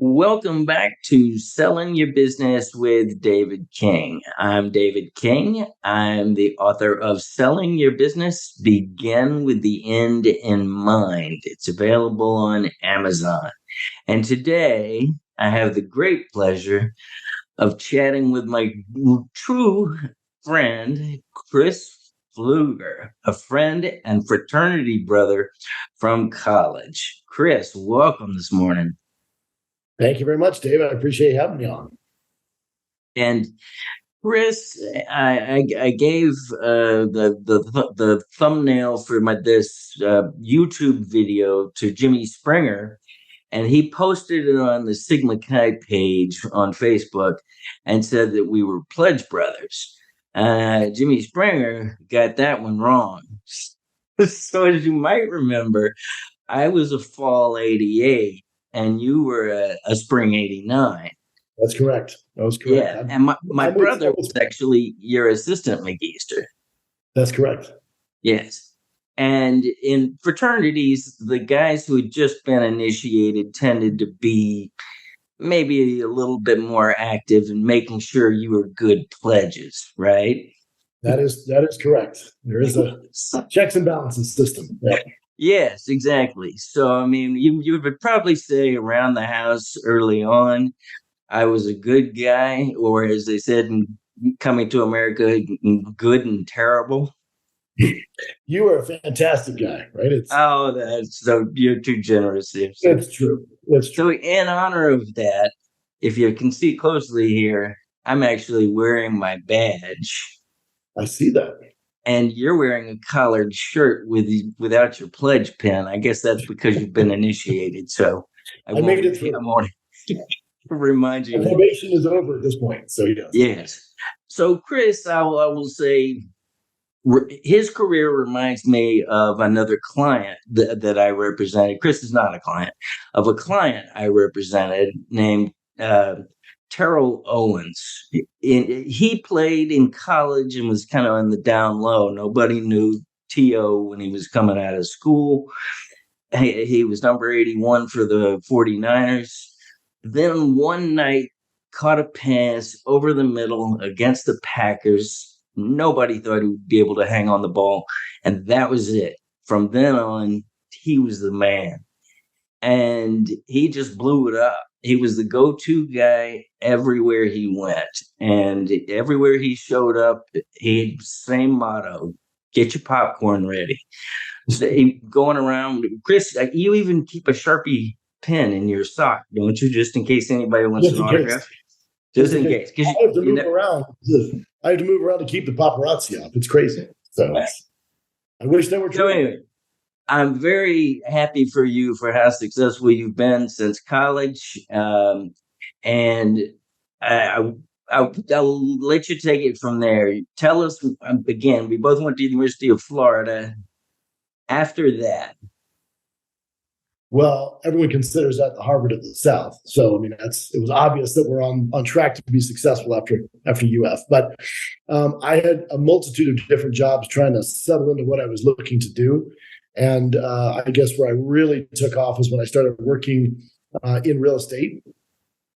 Welcome back to Selling Your Business with David King. I'm David King. I'm the author of Selling Your Business, Begin with the End in Mind. It's available on Amazon. And today I have the great pleasure of chatting with my true friend, Chris Pflueger, a friend and fraternity brother from college. Chris, welcome this morning. Thank you very much, Dave. I appreciate you having me on. And Chris, I gave the thumbnail for this YouTube video to Jimmy Springer, and he posted it on the Sigma Chi page on Facebook and said that we were pledge brothers. Jimmy Springer got that one wrong. So as you might remember, I was a fall 88 and you were a spring 89. That's correct. That was correct. Yeah, and my brother was actually your assistant McGeester. That's correct. Yes. And in fraternities, the guys who had just been initiated tended to be maybe a little bit more active in making sure you were good pledges, right? That is correct. There is a checks and balances system. Yeah. Yes, exactly. So, I mean, you would probably say around the house early on, I was a good guy, or as they said in Coming to America, good and terrible. You are a fantastic guy, right? You're too generous there. It's true. It's true. So in honor of that, if you can see closely here, I'm actually wearing my badge. I see that. And you're wearing a collared shirt without your pledge pin. I guess that's because you've been initiated. So I made it through. I want to remind you. Probation is over at this point. So he does. Yes. So Chris, I will say his career reminds me of another client that I represented. Chris is not a client, of a client I represented named Terrell Owens. He played in college and was kind of on the down low. Nobody knew T.O. when he was coming out of school. He was number 81 for the 49ers. Then one night caught a pass over the middle against the Packers. Nobody thought he would be able to hang on the ball. And that was it. From then on, he was the man. And he just blew it up. He was the go-to guy everywhere he went. And everywhere he showed up, he had the same motto: get your popcorn ready. So going around, Chris, you even keep a Sharpie pen in your sock, don't you? Just in case anybody wants an autograph. Just in case. I have to move around. I have to move around to keep the paparazzi off. It's crazy. So I wish that were true. So anyway, I'm very happy for you for how successful you've been since college. And I'll let you take it from there. Tell us, again, we both went to the University of Florida. After that. Well, everyone considers that the Harvard of the South. So, I mean, it was obvious that we're on track to be successful after UF. But I had a multitude of different jobs trying to settle into what I was looking to do. And I guess where I really took off was when I started working in real estate.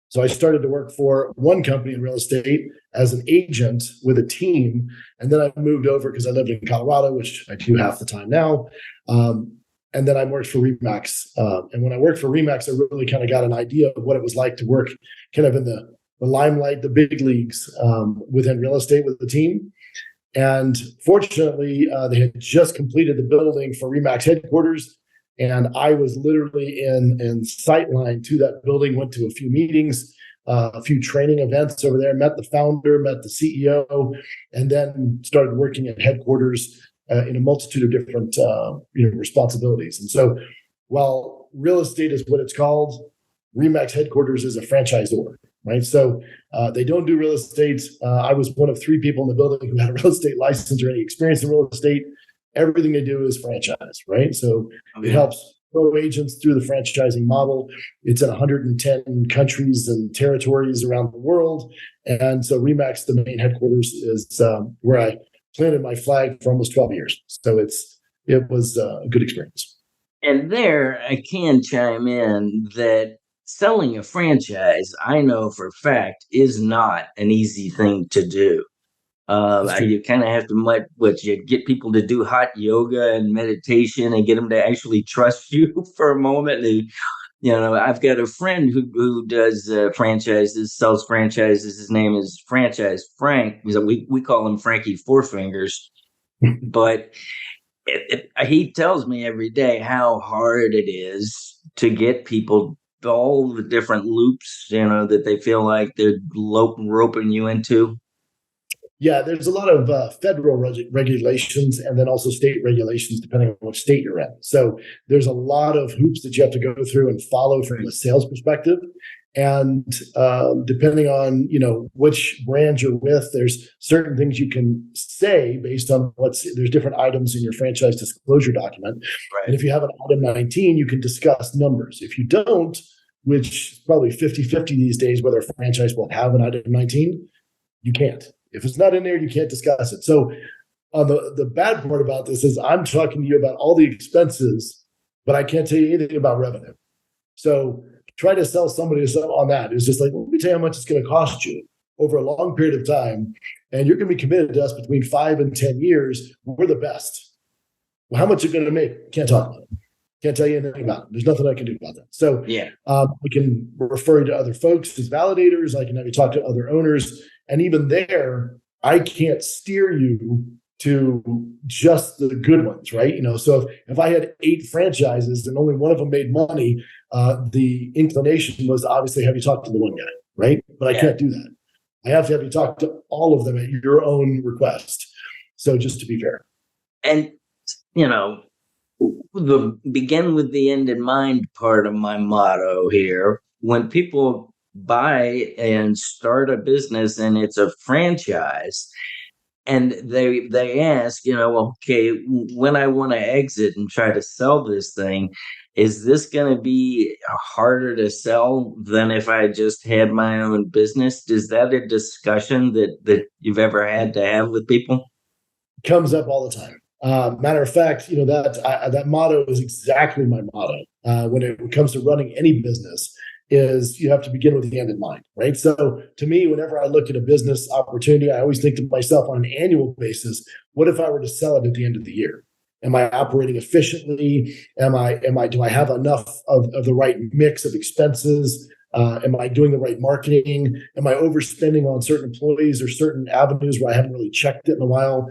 So I started to work for one company in real estate as an agent with a team. And then I moved over because I lived in Colorado, which I do half the time now. And then I worked for Remax. And when I worked for Remax, I really kind of got an idea of what it was like to work kind of in the limelight, the big leagues within real estate with the team. And fortunately, they had just completed the building for Remax headquarters. And I was literally in sightline to that building, went to a few meetings, a few training events over there, met the founder, met the CEO, and then started working at headquarters in a multitude of different responsibilities. And so while real estate is what it's called, Remax headquarters is a franchisor, right? So they don't do real estate. I was one of 3 people in the building who had a real estate license or any experience in real estate. Everything they do is franchise, right? So it helps grow agents through the franchising model. It's in 110 countries and territories around the world. And so Remax, the main headquarters, is where I planted my flag for almost 12 years. So it was a good experience. And there I can chime in that selling a franchise, I know for a fact, is not an easy thing to do. You kind of have to you get people to do hot yoga and meditation and get them to actually trust you for a moment. And, I've got a friend who does franchises, sells franchises. His name is Franchise Frank. We call him Frankie Four Fingers, but he tells me every day how hard it is to get people all the different loops, that they feel like they're roping you into. Yeah, there's a lot of federal regulations and then also state regulations depending on what state you're in. So there's a lot of hoops that you have to go through and follow from a sales perspective. And depending on which brand you're with, there's certain things you can say based on there's different items in your franchise disclosure document. Right. And if you have an item 19, you can discuss numbers. If you don't, which is probably 50-50 these days, whether a franchise will have an item 19, you can't. If it's not in there, you can't discuss it. So the bad part about this is I'm talking to you about all the expenses, but I can't tell you anything about revenue. So try to sell somebody on that. It's just like, let me tell you how much it's going to cost you over a long period of time. And you're going to be committed to us between 5 and 10 years. We're the best. Well, how much you're going to make? Can't talk about it. Can't tell you anything about it. There's nothing I can do about that. So we can refer you to other folks as validators. I can have you talk to other owners. And even there, I can't steer you to just the good ones, right? So if I had 8 franchises and only one of them made money, the inclination was to obviously have you talk to the one guy, right? But I can't do that. I have to have you talk to all of them at your own request. So just to be fair. And, the begin with the end in mind part of my motto here, when people buy and start a business and it's a franchise and they ask, okay, when I want to exit and try to sell this thing, is this going to be harder to sell than if I just had my own business? Is that a discussion that you've ever had to have with people? Comes up all the time. Matter of fact, that motto is exactly my motto when it comes to running any business. Is you have to begin with the end in mind, right? So to me, whenever I look at a business opportunity, I always think to myself on an annual basis, what if I were to sell it at the end of the year? Am I operating efficiently? Do I have enough of the right mix of expenses? Am I doing the right marketing? Am I overspending on certain employees or certain avenues where I haven't really checked it in a while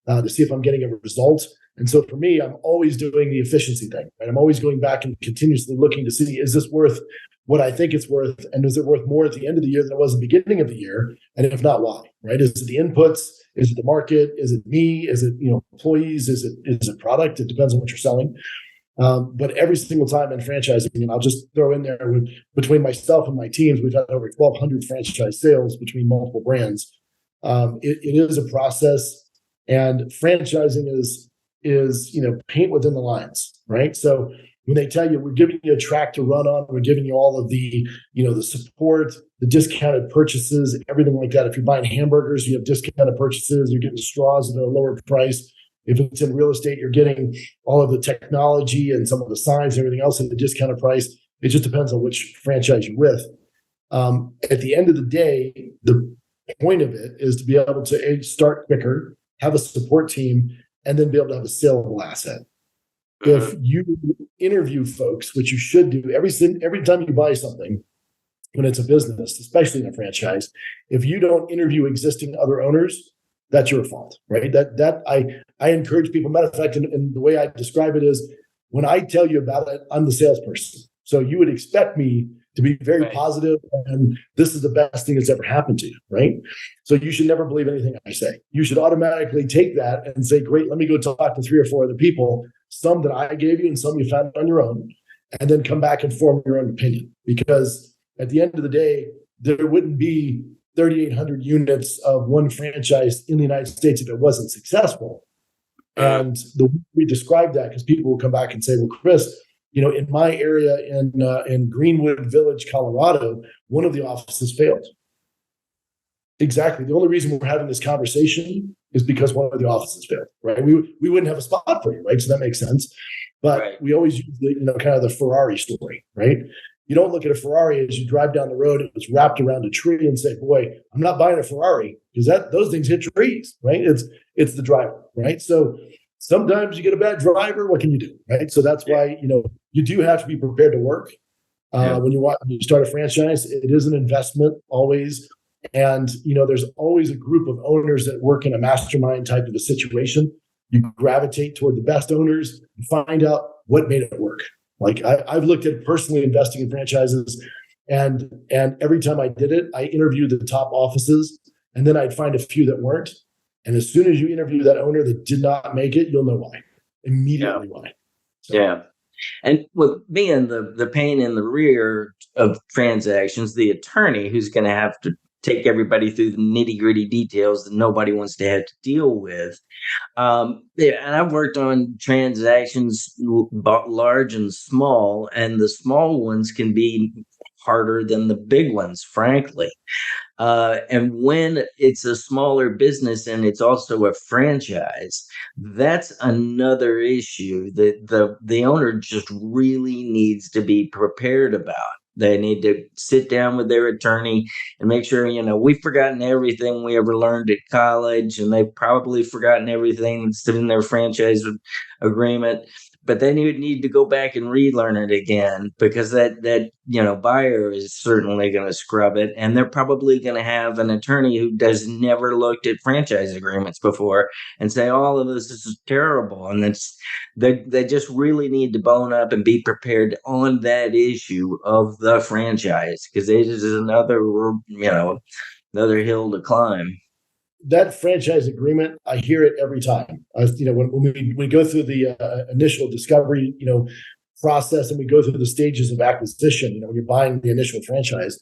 to see if I'm getting a result? And so for me, I'm always doing the efficiency thing, right? I'm always going back and continuously looking to see, is this worth what I think it's worth? And is it worth more at the end of the year than it was at the beginning of the year? And if not, why, right? Is it the inputs? Is it the market? Is it me? Is it, employees? Is it product? It depends on what you're selling. But every single time in franchising, and I'll just throw in there between myself and my teams, we've had over 1,200 franchise sales between multiple brands. It is a process, and franchising is paint within the lines, right? So when they tell you we're giving you a track to run on, we're giving you all of the, the support, the discounted purchases, everything like that. If you're buying hamburgers, you have discounted purchases, you're getting straws at a lower price. If it's in real estate, you're getting all of the technology and some of the signs and everything else at a discounted price. It just depends on which franchise you're with. At the end of the day, the point of it is to be able to start quicker, have a support team, and then be able to have a saleable asset. If you interview folks, which you should do every time you buy something, when it's a business, especially in a franchise, if you don't interview existing other owners, that's your fault, right? That I encourage people. Matter of fact, and the way I describe it is, when I tell you about it, I'm the salesperson. So you would expect me to be very positive, and this is the best thing that's ever happened to you, right? So you should never believe anything I say. You should automatically take that and say, great, let me go talk to 3 or 4 other people, some that I gave you and some you found on your own, and then come back and form your own opinion. Because at the end of the day, there wouldn't be 3,800 units of one franchise in the United States if it wasn't successful. And the way we describe that, because people will come back and say, well, Chris, in my area in Greenwood Village, Colorado, one of the offices failed. Exactly. The only reason we're having this conversation is because one of the offices failed, right? We wouldn't have a spot for you, right? So that makes sense. But we always use the kind of the Ferrari story, right? You don't look at a Ferrari as you drive down the road and it's wrapped around a tree and say, boy, I'm not buying a Ferrari because those things hit trees, right? It's the driver, right? So sometimes you get a bad driver. What can you do, right? So that's why, you do have to be prepared to work. When you start a franchise, it is an investment always. And, there's always a group of owners that work in a mastermind type of a situation. You gravitate toward the best owners and find out what made it work. Like I've looked at personally investing in franchises, and every time I did it, I interviewed the top offices, and then I'd find a few that weren't. And as soon as you interview that owner that did not make it, you'll know why. Immediately why. So. Yeah. And with being the pain in the rear of transactions, the attorney who's going to have to take everybody through the nitty-gritty details that nobody wants to have to deal with. And I've worked on transactions large and small, and the small ones can be harder than the big ones, frankly. And when it's a smaller business and it's also a franchise, that's another issue that the owner just really needs to be prepared about. They need to sit down with their attorney and make sure, we've forgotten everything we ever learned at college, and they've probably forgotten everything that's in their franchise agreement. But then you would need to go back and relearn it again, because that buyer is certainly going to scrub it, and they're probably going to have an attorney who does never looked at franchise agreements before and say all of this is terrible. And they just really need to bone up and be prepared on that issue of the franchise, because it is another hill to climb. That franchise agreement, I hear it every time. When we go through the initial discovery, process, and we go through the stages of acquisition, when you're buying the initial franchise,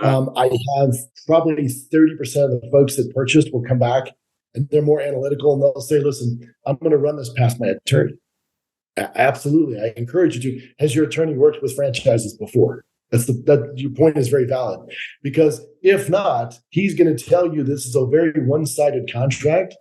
I have probably 30% of the folks that purchased will come back and they're more analytical, and they'll say, listen, I'm going to run this past my attorney. Absolutely. I encourage you to. Has your attorney worked with franchises before? Your point is very valid, because if not, he's going to tell you this is a very one-sided contract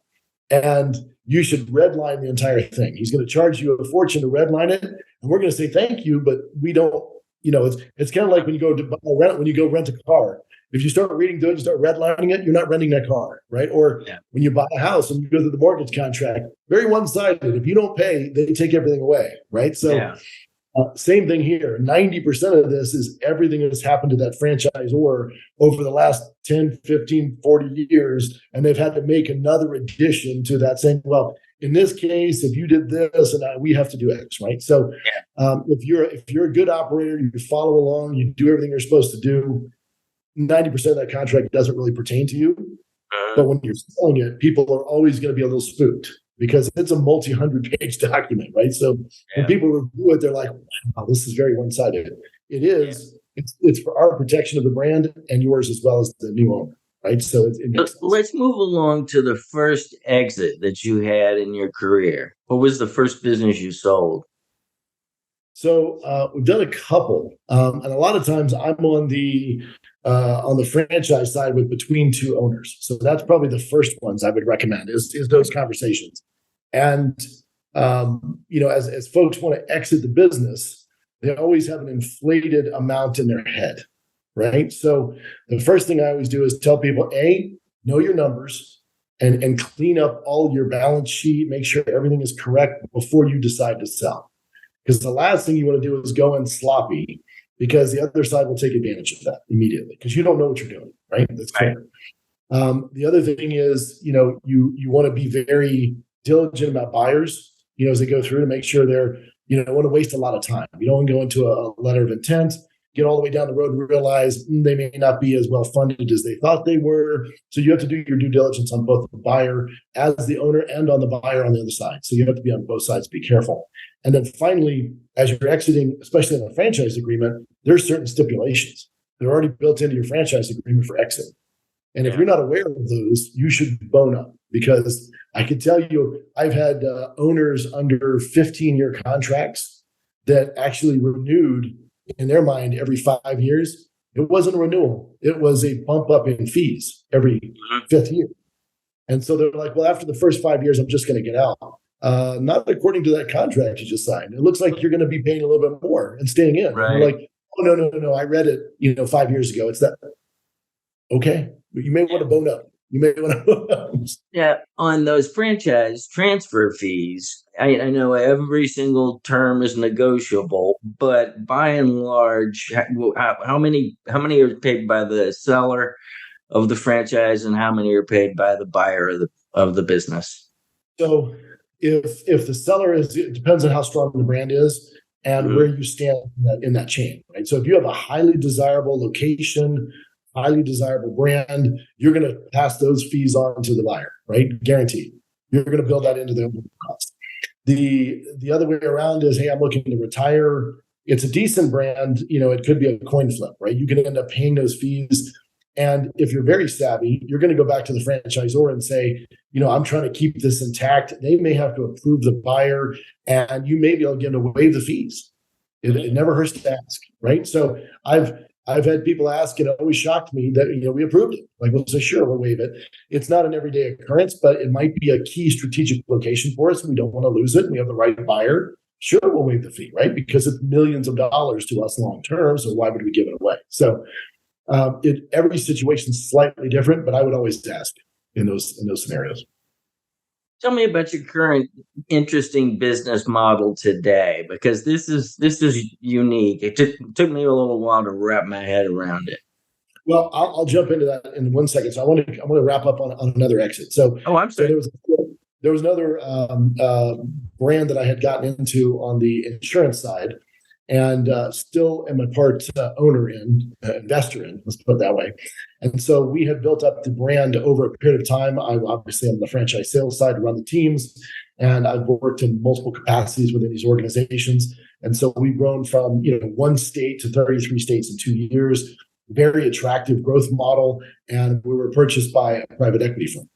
and you should redline the entire thing. He's going to charge you a fortune to redline it, and we're going to say thank you, but we don't. It's kind of like when you go rent a car. If you start reading through it, you start redlining it, you're not renting that car, right? Or when you buy a house and you go through the mortgage contract, very one-sided. If you don't pay, they take everything away, right? So. Same thing here. 90% of this is everything that's happened to that franchisor over the last 10, 15, 40 years. And they've had to make another addition to that, saying, well, in this case, if you did this, and we have to do X, right? So if you're a good operator, you follow along, you do everything you're supposed to do, 90% of that contract doesn't really pertain to you. But when you're selling it, people are always going to be a little spooked, because it's a multi-100-page document, right? So when people review it, they're like, wow, this is very one-sided. It is. Yeah. It's for our protection of the brand and yours as well as the new owner, right? So it makes sense. Let's move along to the first exit that you had in your career. What was the first business you sold? So we've done a couple, and a lot of times I'm on the franchise side with between two owners. So that's probably the first ones I would recommend is those conversations. And as folks want to exit the business, they always have an inflated amount in their head, right? So the first thing I always do is tell people, know your numbers and clean up all your balance sheet, make sure everything is correct before you decide to sell. Because the last thing you want to do is go in sloppy, because the other side will take advantage of that immediately, because you don't know what you're doing, right? That's clear. The other thing is, you want to be very diligent about buyers, as they go through, to make sure they're, don't want to waste a lot of time. You don't want to go into a letter of intent, get all the way down the road and realize they may not be as well funded as they thought they were. So you have to do your due diligence on both the buyer as the owner and on the buyer on the other side. So you have to be on both sides, be careful. And then finally, as you're exiting, especially in a franchise agreement, there's certain stipulations. They're already built into your franchise agreement for exit. And if you're not aware of those, you should bone up, because I can tell you, I've had owners under 15-year contracts that actually renewed in their mind every 5 years. It wasn't a renewal. It was a bump up in fees every fifth year. And so they're like, well, after the first 5 years, I'm just going to get out. Not according to that contract you just signed. It looks like you're going to be paying a little bit more and staying in. Right. You're like, no. I read it, 5 years ago. It's that okay. You may want to bone up. You may want to. Yeah, on those franchise transfer fees, I know every single term is negotiable, but by and large, how many are paid by the seller of the franchise, and how many are paid by the buyer of the business? So if the seller is, it depends on how strong the brand is and where Mhm. you stand in that chain, right? So if you have a highly desirable location, highly desirable brand, you're going to pass those fees on to the buyer, right? Guaranteed. You're going to build that into the overall cost. The other way around is, hey, I'm looking to retire. It's a decent brand, it could be a coin flip, right? You can end up paying those fees. And if you're very savvy, you're going to go back to the franchisor and say, I'm trying to keep this intact. They may have to approve the buyer, and you may be able to get them to waive the fees. It never hurts to ask, right? So I've had people ask, and it always shocked me that we approved it. Like, we'll say, sure, we'll waive it. It's not an everyday occurrence, but it might be a key strategic location for us. We don't want to lose it. We have the right buyer. Sure, we'll waive the fee, right? Because it's millions of dollars to us long term. So why would we give it away? So every situation is slightly different, but I would always ask in those scenarios. Tell me about your current interesting business model today, because this is unique. It took me a little while to wrap my head around it. Well, I'll jump into that in 1 second. So I want to wrap up on another exit. Oh, I'm So sorry. there was another brand that I had gotten into on the insurance side, and still am a part owner in, investor in, let's put it that way. And so we had built up the brand over a period of time. I obviously am on the franchise sales side to run the teams, and I've worked in multiple capacities within these organizations. And so we've grown from one state to 33 states in 2 years. Very attractive growth model, and we were purchased by a private equity firm.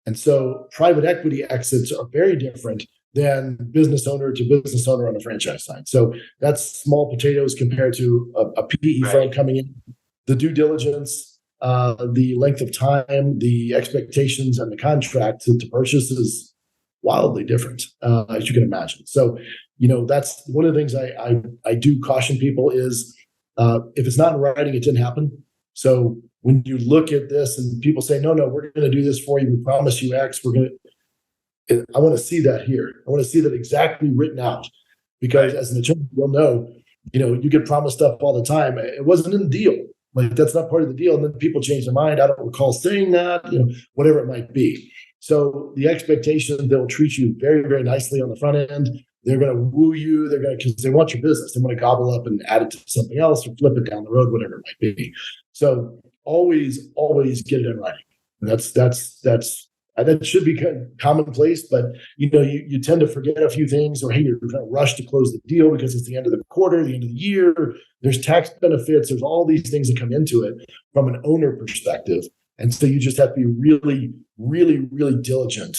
And so private equity exits are very different than business owner to business owner on the franchise side. So that's small potatoes compared to a PE firm coming in. The due diligence, the length of time, the expectations, and the contract to purchase is wildly different, as you can imagine. So, that's one of the things I do caution people is if it's not in writing, it didn't happen. So when you look at this and people say, no, we're going to do this for you. We promise you X. I want to see that here. I want to see that exactly written out, because as an attorney, you'll know, you get promised stuff all the time. It wasn't in the deal. Like, that's not part of the deal. And then people change their mind. I don't recall saying that, whatever it might be. So the expectation, they'll treat you very, very nicely on the front end. They're going to woo you. Because they want your business. They want to gobble up and add it to something else or flip it down the road, whatever it might be. So always get it in writing. And that should be kind of commonplace, but you tend to forget a few things, or hey, you're trying to rush to close the deal because it's the end of the quarter, the end of the year. There's tax benefits. There's all these things that come into it from an owner perspective. And so you just have to be really, really, really diligent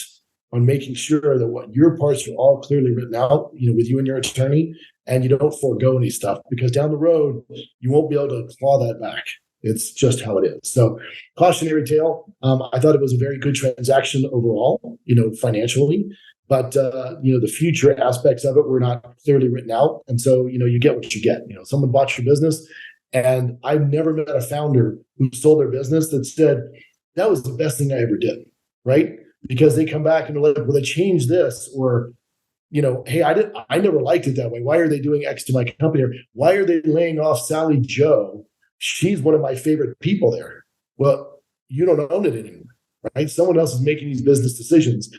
on making sure that what your parts are all clearly written out, with you and your attorney, and you don't forego any stuff, because down the road, you won't be able to claw that back. It's just how it is. So, cautionary tale. I thought it was a very good transaction overall, financially, but the future aspects of it were not clearly written out, and so you get what you get. Someone bought your business, and I've never met a founder who sold their business that said that was the best thing I ever did, right? Because they come back and they're like, well, they changed this, or hey, I never liked it that way. Why are they doing X to my company? Or why are they laying off Sally Joe? She's one of my favorite people there. Well, you don't own it anymore, right? Someone else is making these business decisions.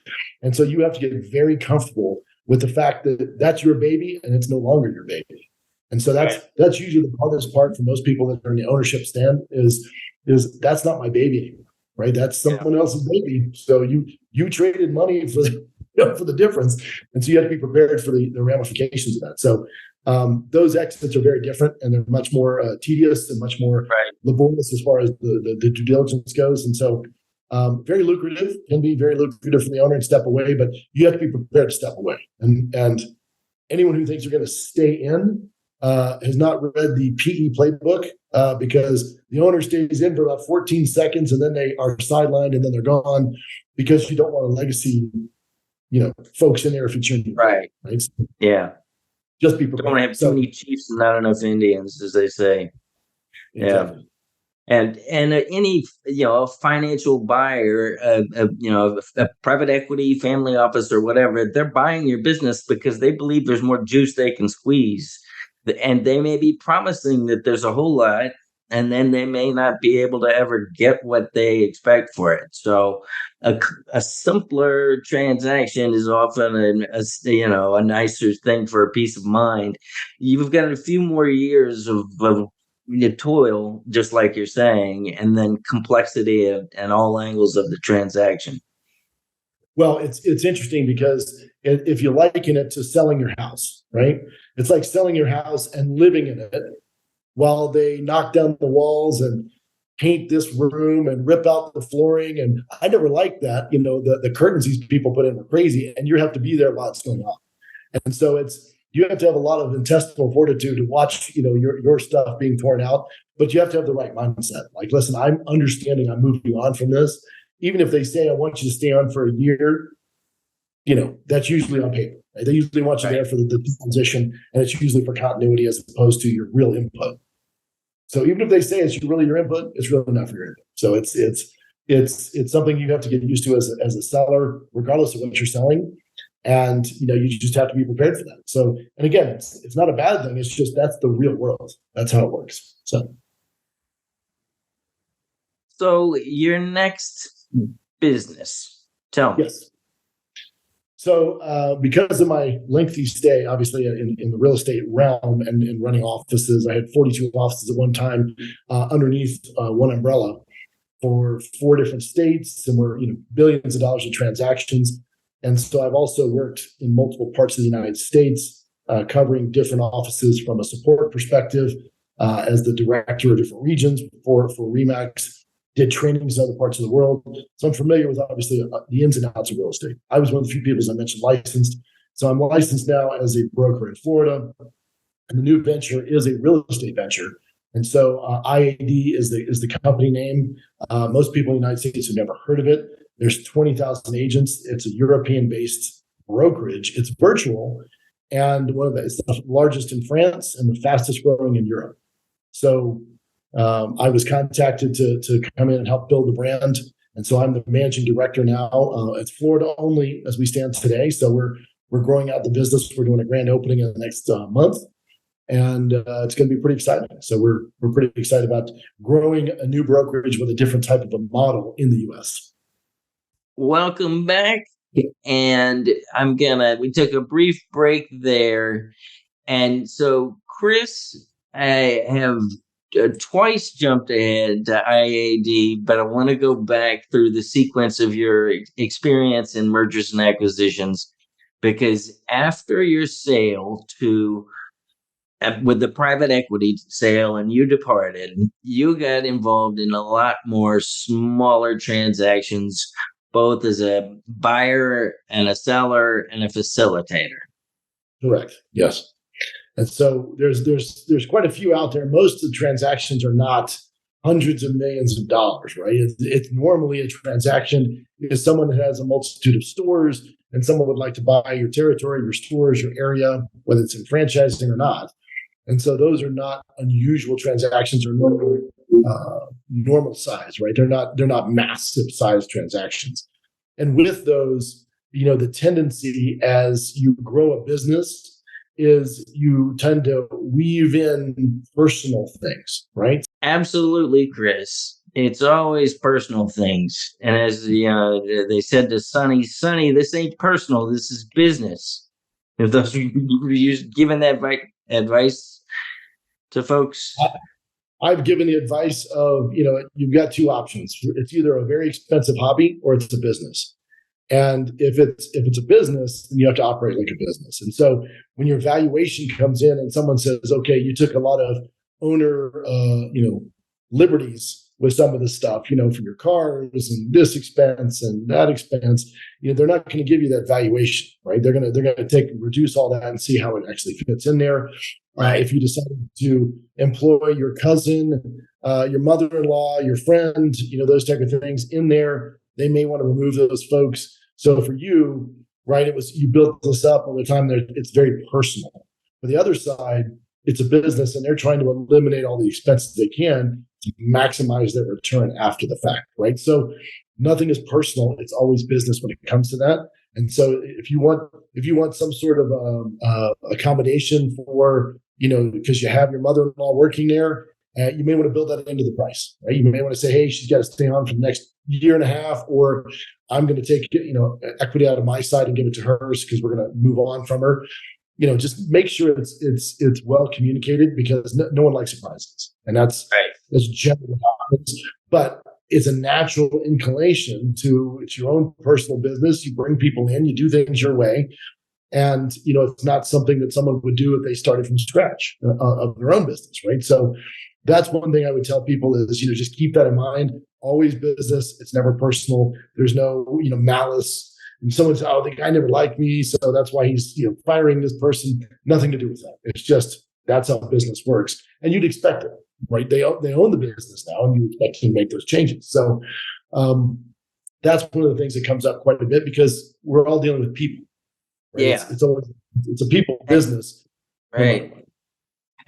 And so you have to get very comfortable with the fact that that's your baby and it's no longer your baby. And so that's usually the hardest part for most people that are in the ownership stand is that's not my baby anymore, right? That's someone else's baby. So you traded money for the difference. And so you have to be prepared for the ramifications of that. So those exits are very different, and they're much more tedious and much more laborious as far as the due diligence goes. And so very lucrative, can be very lucrative for the owner to step away, but you have to be prepared to step away. And anyone who thinks you're going to stay in has not read the PE playbook, because the owner stays in for about 14 seconds and then they are sidelined and then they're gone, because you don't want a legacy, folks in there if it's your Right. right? Yeah. just be Don't prepared. have too many chiefs and not enough Indians, as they say. Yeah. Exactly. And any a financial buyer, a private equity family office or whatever, they're buying your business because they believe there's more juice they can squeeze, and they may be promising that there's a whole lot, and then they may not be able to ever get what they expect for it. So a simpler transaction is often a nicer thing for a peace of mind. You've got a few more years of toil, just like you're saying, and then complexity and all angles of the transaction. Well, it's interesting because if you liken it to selling your house, right? It's like selling your house and living in it while they knock down the walls and paint this room and rip out the flooring. And I never liked that. The curtains these people put in are crazy, and you have to be there while it's going on. And so you have to have a lot of intestinal fortitude to watch, your stuff being torn out, but you have to have the right mindset. Like, listen, I'm understanding I'm moving on from this. Even if they say, I want you to stay on for a year, that's usually on paper. Right? They usually want you there for the transition, and it's usually for continuity as opposed to your real input. So even if they say it's really your input, it's really not for your input. So it's something you have to get used to as a seller, regardless of what you're selling. And you just have to be prepared for that. So, and again, it's not a bad thing. It's just that's the real world. That's how it works. So your next business, tell me. Yes. So because of my lengthy stay, obviously in the real estate realm and running offices, I had 42 offices at one time underneath one umbrella for 4 different states, and we're billions of dollars of transactions. And so I've also worked in multiple parts of the United States, covering different offices from a support perspective, as the director of different regions for REMAX, did trainings in other parts of the world. So I'm familiar with, obviously, the ins and outs of real estate. I was one of the few people, as I mentioned, licensed. So I'm licensed now as a broker in Florida. And the new venture is a real estate venture. And so IAD is the company name. Most people in the United States have never heard of it. There's 20,000 agents. It's a European-based brokerage. It's virtual, and it's the largest in France and the fastest growing in Europe. So I was contacted to come in and help build the brand, and so I'm the managing director now. It's Florida only as we stand today. So we're growing out the business. We're doing a grand opening in the next month, and it's going to be pretty exciting. So we're pretty excited about growing a new brokerage with a different type of a model in the U.S. Welcome back. And we took a brief break there. And so, Chris, I have twice jumped ahead to IAD, but I want to go back through the sequence of your experience in mergers and acquisitions, because after your sale with the private equity sale and you departed, you got involved in a lot more smaller transactions, both as a buyer and a seller and a facilitator. Correct. Yes. And so there's quite a few out there. Most of the transactions are not hundreds of millions of dollars, right? It's normally a transaction because someone has a multitude of stores and someone would like to buy your territory, your stores, your area, whether it's in franchising or not. And so those are not unusual transactions or normal size, right? They're not massive size transactions. And with those, the tendency as you grow a business is you tend to weave in personal things, right? Absolutely, Chris. It's always personal things. And as they said to Sonny, this ain't personal. This is business. If those you're giving that advice to folks. I've given the advice of, you've got 2 options. It's either a very expensive hobby or it's a business. And if it's a business, then you have to operate like a business. And so when your valuation comes in and someone says, okay, you took a lot of owner, liberties with some of the stuff, for your cars and this expense and that expense, they're not going to give you that valuation, right? They're going to reduce all that and see how it actually fits in there. If you decide to employ your cousin, your mother-in-law, your friend, those type of things in there, they may want to remove those folks. So for you, right, you built this up over time. It's very personal. But the other side, it's a business and they're trying to eliminate all the expenses they can to maximize their return after the fact, right? So nothing is personal; it's always business when it comes to that. And so if you want some sort of accommodation for because you have your mother-in-law working there, you may want to build that into the price, right? You may want to say, hey, she's got to stay on for the next year and a half, or I'm going to take equity out of my side and give it to hers because we're going to move on from her. Just make sure it's well communicated, because no one likes surprises, and that's Right. that's generally what happens. But it's a natural inclination to it's your own personal business. You bring people in, you do things your way, and it's not something that someone would do if they started from scratch of their own business, right? So that's one thing I would tell people is just keep that in mind. Always business. It's never personal. There's no malice. And someone says, "Oh, the guy never liked me, so that's why he's firing this person." Nothing to do with that. It's just that's how business works, and you'd expect it, right? They own the business now, and you expect to make those changes. So that's one of the things that comes up quite a bit, because we're all dealing with people, right? Yeah. It's a people business, Right.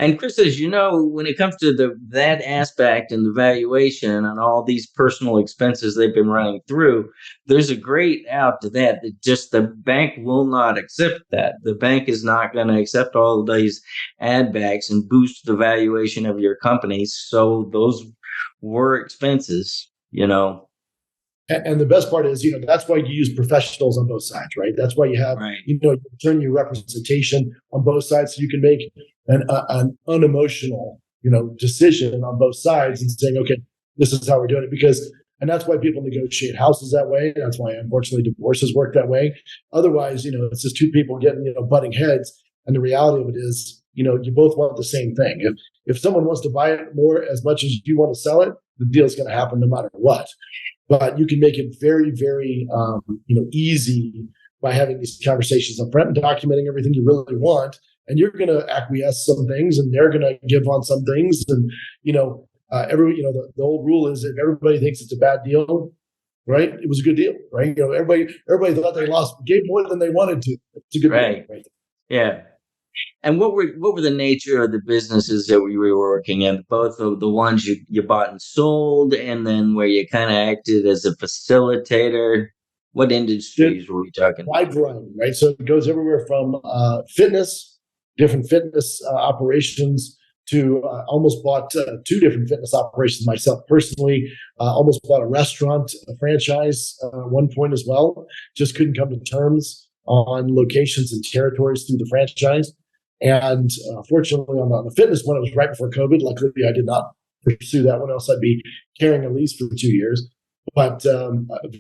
And Chris, as you know, when it comes to that aspect and the valuation and all these personal expenses they've been running through, there's a great out to that. That just the bank will not accept that. The bank is not going to accept all of these add backs and boost the valuation of your company. So those were expenses, And the best part is, that's why you use professionals on both sides, right? That's why you have, Right. you turn your representation on both sides, so you can make an unemotional, decision on both sides and saying, okay, this is how we're doing it. And that's why people negotiate houses that way. That's why, unfortunately, divorces work that way. Otherwise, it's just two people getting, butting heads. And the reality of it is, you both want the same thing. If someone wants to buy it more as much as you want to sell it, the deal is going to happen no matter what. But you can make it very, very, easy by having these conversations up front and documenting everything you really want. And you're going to acquiesce some things, and they're going to give on some things. And the old rule is, if everybody thinks it's a bad deal, right, it was a good deal, right? Everybody thought they gave more than they wanted to. It's a good Right. deal, right? Yeah. And what were the nature of the businesses that we were working in? Both of the ones you bought and sold, and then where you kind of acted as a facilitator. What industries were we talking about? Wide variety, right? So it goes everywhere from different fitness operations, to almost bought two different fitness operations myself personally. Almost bought a restaurant, a franchise at one point as well. Just couldn't come to terms on locations and territories through the franchise. And fortunately, on the fitness one, it was right before COVID. Luckily, I did not pursue that one, else I'd be carrying a lease for 2 years. But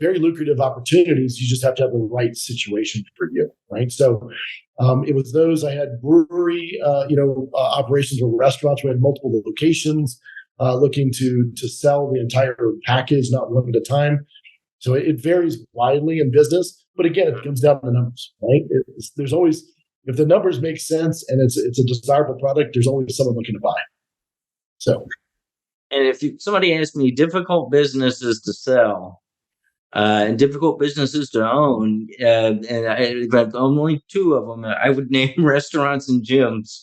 very lucrative opportunities. You just have to have the right situation for you, right? So it was those. I had brewery, operations or restaurants. We had multiple locations, looking to sell the entire package, not one at a time. So it varies widely in business. But again, it comes down to the numbers, right? There's always, if the numbers make sense and it's a desirable product, there's always someone looking to buy. So. And if somebody asked me difficult businesses to sell and difficult businesses to own, and I've only two of them, I would name restaurants and gyms.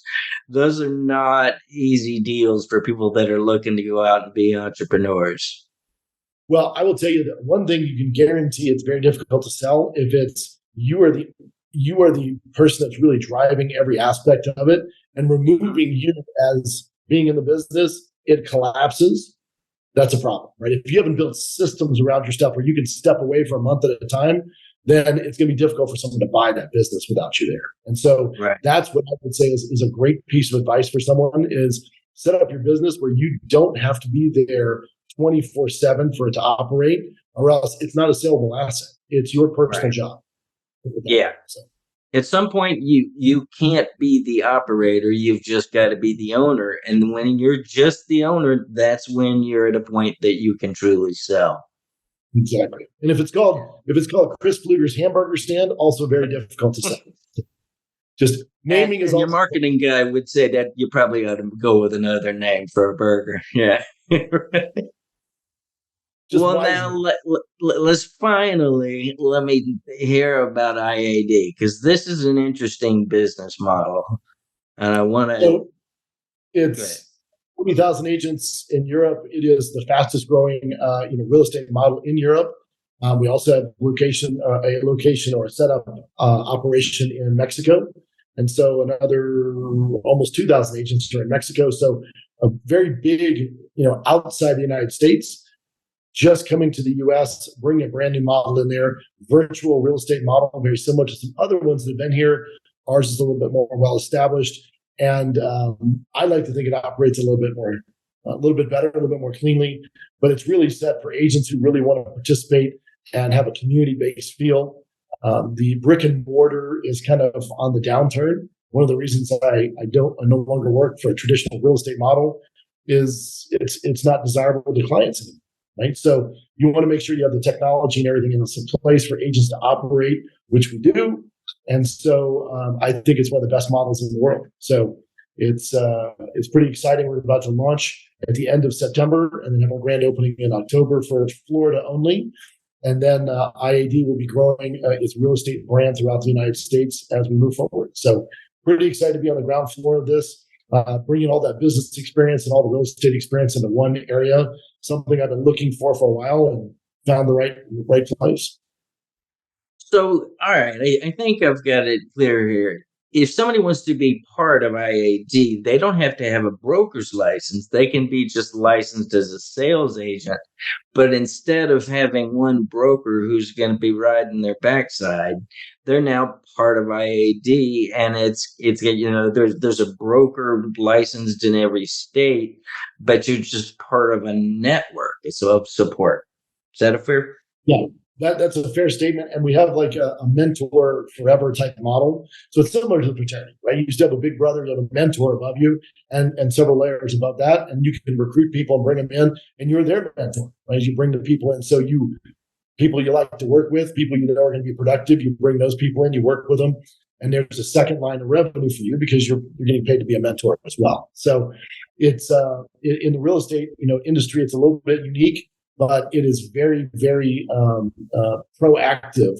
Those are not easy deals for people that are looking to go out and be entrepreneurs. Well, I will tell you that one thing you can guarantee, it's very difficult to sell if it's you are the person that's really driving every aspect of it, and removing you as being in the business, it collapses. That's a problem, right? If you haven't built systems around your stuff where you can step away for a month at a time, then it's going to be difficult for someone to buy that business without you there. And so That's what I would say is a great piece of advice for someone, is set up your business where you don't have to be there 24/7 for it to operate, or else it's not a saleable asset. It's your personal job. Yeah. So. At some point, you can't be the operator. You've just got to be the owner. And when you're just the owner, that's when you're at a point that you can truly sell. Exactly. And if it's called Chris Pflueger's hamburger stand, also very difficult to sell. Just naming is also. Your marketing guy would say that you probably ought to go with another name for a burger. Yeah. Well, now let me hear about IAD, because this is an interesting business model. And I want to. So it's 40,000 agents in Europe. It is the fastest growing real estate model in Europe. We also have a location or a setup operation in Mexico. And so another almost 2,000 agents are in Mexico. So a very big, outside the United States, just coming to the US, bringing a brand new model in there, virtual real estate model, very similar to some other ones that have been here. Ours is a little bit more well established. And I like to think it operates a little bit better, a little bit more cleanly, but it's really set for agents who really want to participate and have a community-based feel. The brick and mortar is kind of on the downturn. One of the reasons I no longer work for a traditional real estate model is it's not desirable to clients anymore, right? So you want to make sure you have the technology and everything in place for agents to operate, which we do. And so I think it's one of the best models in the world. So it's pretty exciting. We're about to launch at the end of September and then have a grand opening in October for Florida only. And then IAD will be growing its real estate brand throughout the United States as we move forward. So pretty excited to be on the ground floor of this, bringing all that business experience and all the real estate experience into one area, something I've been looking for a while and found the right place. So, all right, I think I've got it clear here. If somebody wants to be part of IAD, they don't have to have a broker's license. They can be just licensed as a sales agent. But instead of having one broker who's going to be riding their backside, they're now part of IAD, and it's there's a broker licensed in every state, but you're just part of a network of support. Is that a fair? Yeah. That's a fair statement. And we have like a mentor forever type model. So it's similar to the fraternity, right? You used to have a big brother, you have a mentor above you and several layers above that. And you can recruit people and bring them in and you're their mentor, right? As you bring the people in. So people you like to work with, people you know are going to be productive, you bring those people in, you work with them. And there's a second line of revenue for you because you're getting paid to be a mentor as well. So it's in the real estate, industry, it's a little bit unique, but it is very, very proactive,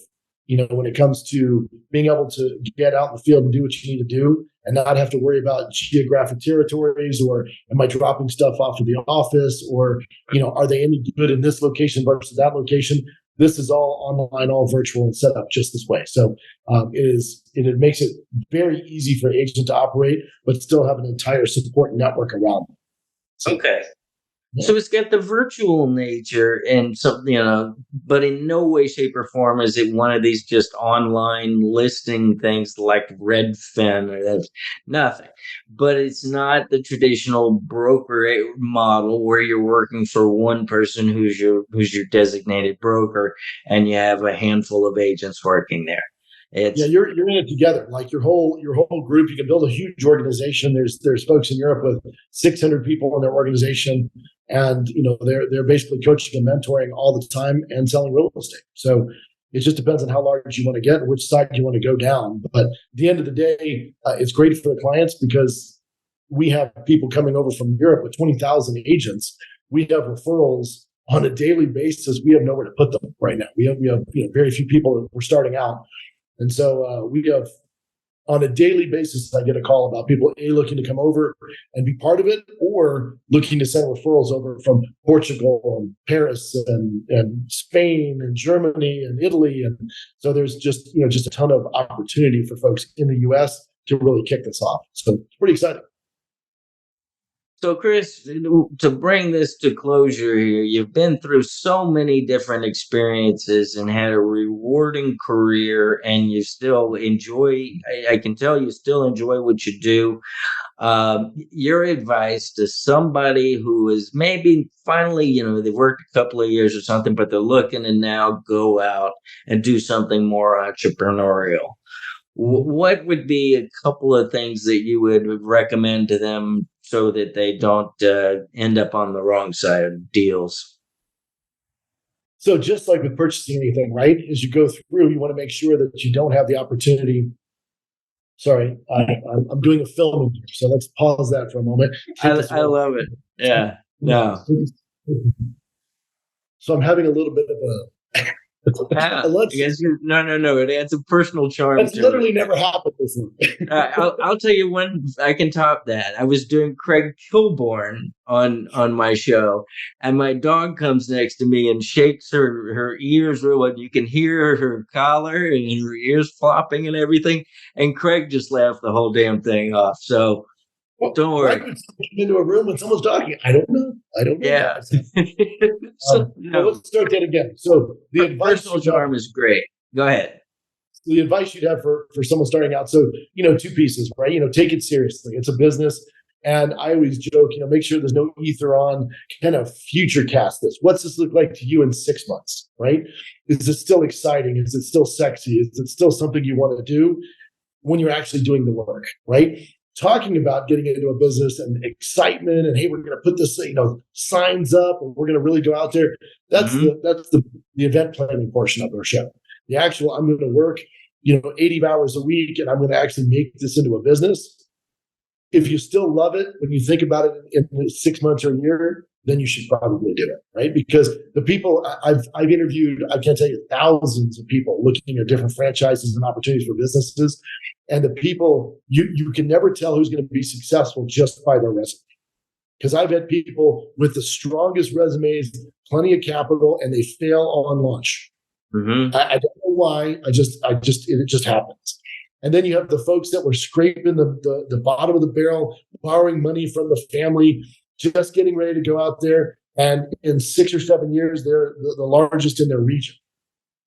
when it comes to being able to get out in the field and do what you need to do and not have to worry about geographic territories or am I dropping stuff off of the office or, are they any good in this location versus that location? This is all online, all virtual and set up just this way. So it makes it very easy for an agent to operate, but still have an entire support network around them. So, okay. So it's got the virtual nature and something, but in no way, shape, or form is it one of these just online listing things like Redfin or that's nothing. But it's not the traditional broker model where you're working for one person who's your designated broker and you have a handful of agents working there. You're in it together. Like your whole group, you can build a huge organization. There's folks in Europe with 600 people in their organization, and they're basically coaching and mentoring all the time and selling real estate. So it just depends on how large you want to get and which side you want to go down. But at the end of the day, it's great for the clients because we have people coming over from Europe with 20,000 agents. We have referrals on a daily basis. We have nowhere to put them right now. We have very few people that we're starting out. And so we have, on a daily basis, I get a call about people looking to come over and be part of it or looking to send referrals over from Portugal and Paris and Spain and Germany and Italy. And so there's just a ton of opportunity for folks in the U.S. to really kick this off. So it's pretty exciting. So, Chris, to bring this to closure here, you've been through so many different experiences and had a rewarding career, and you still enjoy, I can tell you still enjoy what you do. Your advice to somebody who is maybe finally, they've worked a couple of years or something, but they're looking to now go out and do something more entrepreneurial. What would be a couple of things that you would recommend to them so that they don't end up on the wrong side of deals? So just like with purchasing anything, right? As you go through, you want to make sure that you don't have the opportunity. Sorry, I'm doing a film here, so let's pause that for a moment. I love it. Yeah. No. So I'm having a little bit of Ah, Let's, yes, no. It adds a personal charm that's to literally it. never happened before. I'll tell you when I can top that. I was doing Craig Kilborn on my show, and my dog comes next to me and shakes her ears, and you can hear her collar and her ears flopping and everything. And Craig just laughed the whole damn thing off. So Well, don't why worry. would someone come into a room when someone's talking? I don't know. I don't know, Yeah. guys. So Well, no, let's start that again. So personal charm is great. Go ahead. the advice you'd have for someone starting out. So, two pieces, right? Take it seriously. It's a business. And I always joke, make sure there's no ether on, kind of future cast this. What's this look like to you in 6 months, right? Is it still exciting? Is it still sexy? Is it still something you want to do when you're actually doing the work, right? Talking about getting into a business and excitement and, hey, we're going to put this, signs up and we're going to really go out there. That's Mhm. the event planning portion of our show. The actual, I'm going to work, 80 hours a week and I'm going to actually make this into a business. If you still love it, when you think about it in 6 months or a year, then you should probably do it, right? Because the people I've interviewed, I can't tell you, thousands of people looking at different franchises and opportunities for businesses. And the people, you can never tell who's going to be successful just by their resume. Because I've had people with the strongest resumes, plenty of capital, and they fail on launch. Mm-hmm. I don't know why. It just happens. And then you have the folks that were scraping the bottom of the barrel, borrowing money from the family, just getting ready to go out there. And in 6 or 7 years, they're the largest in their region.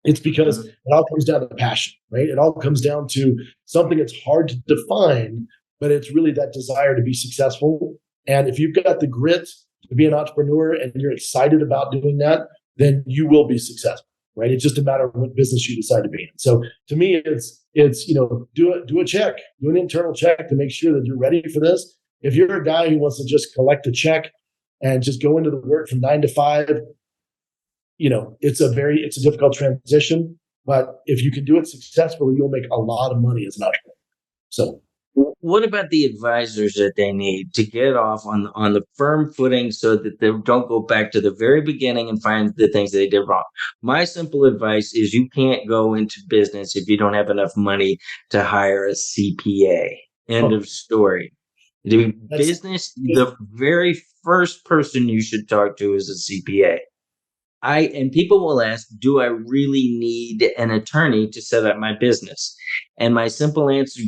It's because it all comes down to passion, right? It all comes down to something that's hard to define, but it's really that desire to be successful. And if you've got the grit to be an entrepreneur and you're excited about doing that, then you will be successful, right? It's just a matter of what business you decide to be in. So to me, it's do a check, do an internal check to make sure that you're ready for this. If you're a guy who wants to just collect a check and just go into the work from 9 to 5, it's a difficult transition. But if you can do it successfully, you'll make a lot of money as an entrepreneur. So what about the advisors that they need to get off on the firm footing so that they don't go back to the very beginning and find the things that they did wrong? My simple advice is you can't go into business if you don't have enough money to hire a CPA. End of story. The business, the very first person you should talk to is a CPA. And people will ask, do I really need an attorney to set up my business? And my simple answer,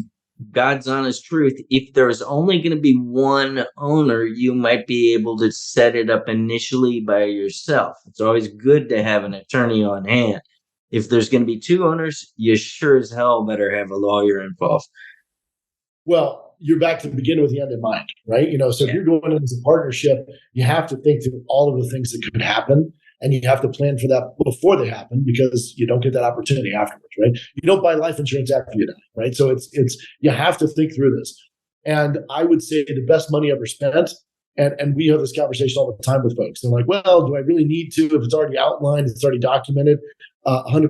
God's honest truth, if there's only going to be one owner, you might be able to set it up initially by yourself. It's always good to have an attorney on hand. If there's going to be two owners, you sure as hell better have a lawyer involved. Well, you're back to the beginning with the end in mind, right? So if you're going in as a partnership, you have to think through all of the things that could happen. And you have to plan for that before they happen because you don't get that opportunity afterwards, right? You don't buy life insurance after you die, right? So it's you have to think through this. And I would say the best money ever spent, and we have this conversation all the time with folks. They're like, well, do I really need to if it's already outlined, it's already documented? 100%.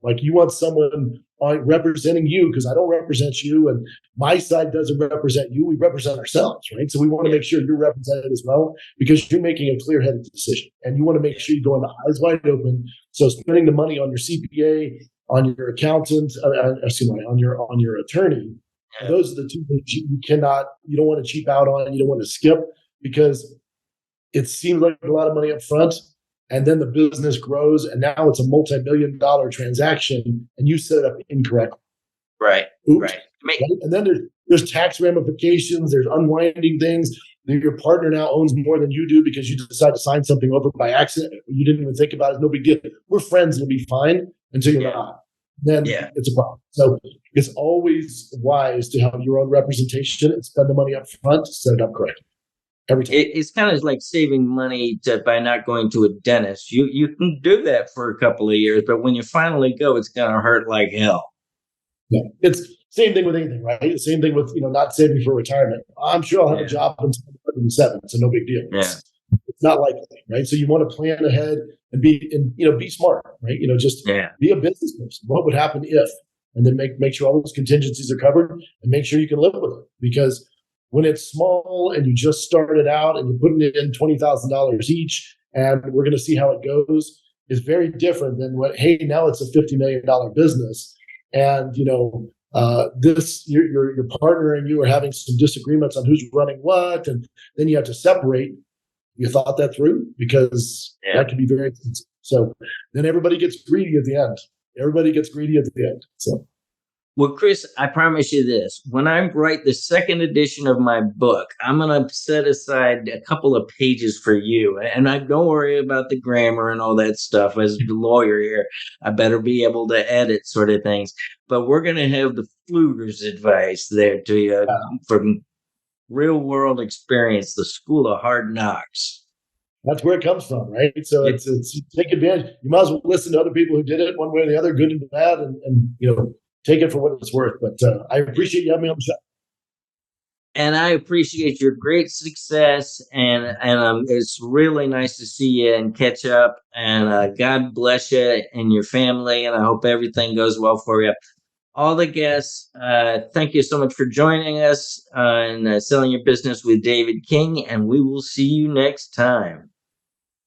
Like you want someone representing you because I don't represent you and my side doesn't represent you. We represent ourselves, right? So we want to make sure you're represented as well because you're making a clear-headed decision and you want to make sure you go into eyes wide open. So spending the money on your CPA, on your accountant, on your attorney, those are the two things you don't want to cheap out on, you don't want to skip because it seems like a lot of money up front. And then the business grows, and now it's a multi-million-dollar transaction, and you set it up incorrectly. Right. Oops. Right. And then there's tax ramifications. There's unwinding things. Your partner now owns more than you do because you decide to sign something over by accident. You didn't even think about it. No big deal. We're friends. It'll be fine until you're not. Then it's a problem. So it's always wise to have your own representation and spend the money up front to set it up correctly. It's kind of like saving money by not going to a dentist. You can do that for a couple of years, but when you finally go, it's going to hurt like hell. Yeah, it's same thing with anything, right? Same thing with not saving for retirement. I'm sure I'll have a job until I'm 7, so no big deal. It's not likely, right? So you want to plan ahead and be smart, right? Just be a business person. What would happen if, and then make sure all those contingencies are covered and make sure you can live with it because when it's small and you just started out and you're putting it in $20,000 each, and we're going to see how it goes. is very different than what, hey, now it's a $50 million business. And, this, your partner and you are having some disagreements on who's running what. And then you have to separate. You thought that through, because that can be very expensive. So then everybody gets greedy at the end. So. Well, Chris, I promise you this. When I write the second edition of my book, I'm going to set aside a couple of pages for you. And I don't worry about the grammar and all that stuff. As the lawyer here, I better be able to edit sort of things. But we're going to have the Pflueger's advice there to you from real world experience, the school of hard knocks. That's where it comes from, right? So it's take advantage. You might as well listen to other people who did it one way or the other, good and bad, and take it for what it's worth. But I appreciate you having me on the show. And I appreciate your great success, and it's really nice to see you and catch up. And God bless you and your family, and I hope everything goes well for you. All the guests, thank you so much for joining us on Selling Your Business with David King, and we will see you next time.